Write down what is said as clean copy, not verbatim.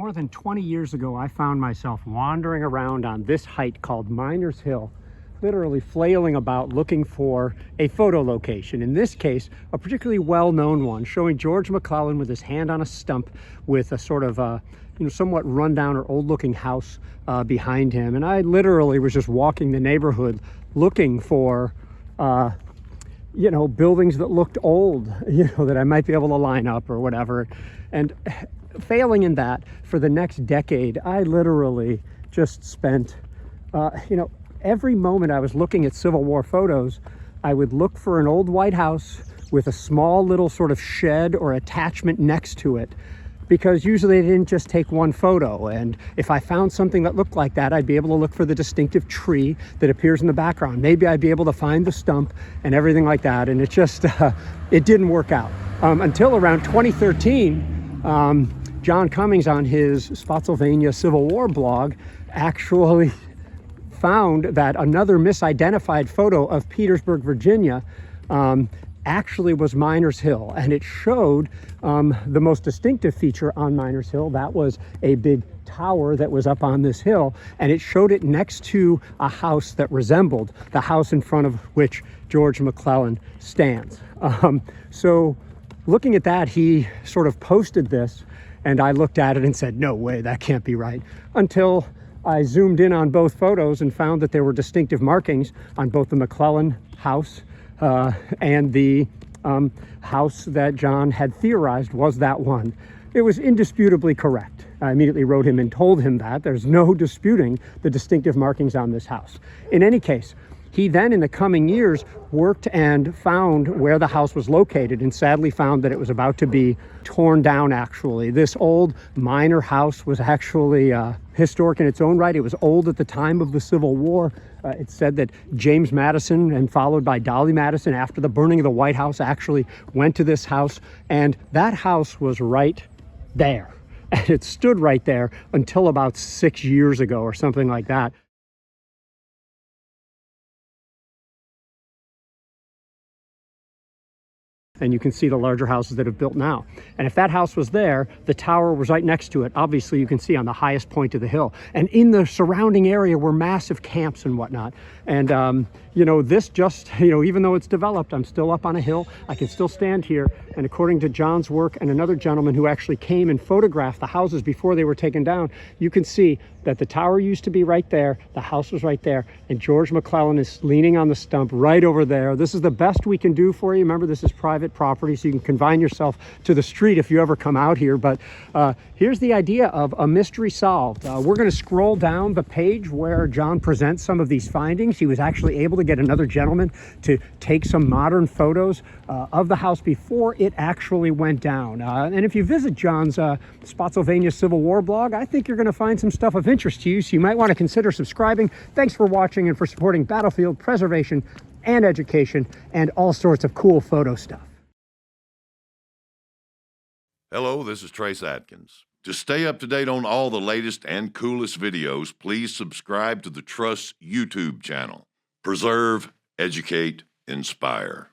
More than 20 years ago, I found myself wandering around on this height called Miners Hill, literally flailing about looking for a photo location. In this case, a particularly well-known one showing George McClellan with his hand on a stump with a sort of somewhat rundown or old-looking house behind him. And I literally was just walking the neighborhood looking for buildings that looked old, that I might be able to line up or whatever. And failing in that, for the next decade, I literally just spent, every moment I was looking at Civil War photos, I would look for an old White House with a small little sort of shed or attachment next to it, because usually they didn't just take one photo. And if I found something that looked like that, I'd be able to look for the distinctive tree that appears in the background. Maybe I'd be able to find the stump and everything like that. And it just, it didn't work out. Until around 2013, John Cummings on his Spotsylvania Civil War blog actually found that another misidentified photo of Petersburg, Virginia, actually was Miners Hill, and it showed the most distinctive feature on Miners Hill. That was a big tower that was up on this hill, and it showed it next to a house that resembled the house in front of which George McClellan stands. So looking at that, he sort of posted this, and I looked at it and said, no way, that can't be right, until I zoomed in on both photos and found that there were distinctive markings on both the McClellan house and the house that John had theorized was that one. It was indisputably correct. I immediately wrote him and told him that there's no disputing the distinctive markings on this house. In any case, he then in the coming years worked and found where the house was located, and sadly found that it was about to be torn down. Actually, this old miner house was actually historic in its own right. It was old at the time of the Civil War. It's said that James Madison, and followed by Dolly Madison after the burning of the White House, actually went to this house, and that house was right there. And it stood right there until about 6 years ago or something like that. And you can see the larger houses that have built now. And if that house was there, the tower was right next to it. Obviously, you can see on the highest point of the hill. And in the surrounding area were massive camps and whatnot. And, this just, even though it's developed, I'm still up on a hill. I can still stand here. And according to John's work and another gentleman who actually came and photographed the houses before they were taken down, you can see that the tower used to be right there, the house was right there, and George McClellan is leaning on the stump right over there. This is the best we can do for you. Remember, this is private property, so you can confine yourself to the street if you ever come out here. But here's the idea of a mystery solved. We're going to scroll down the page where John presents some of these findings. He was actually able to get another gentleman to take some modern photos of the house before it actually went down. And if you visit John's Spotsylvania Civil War blog, I think you're going to find some stuff of interest to you, so you might want to consider subscribing. Thanks for watching and for supporting battlefield preservation and education and all sorts of cool photo stuff. Hello, this is Trace Atkins. To stay up to date on all the latest and coolest videos, please subscribe to the Trust YouTube channel. Preserve, educate, inspire.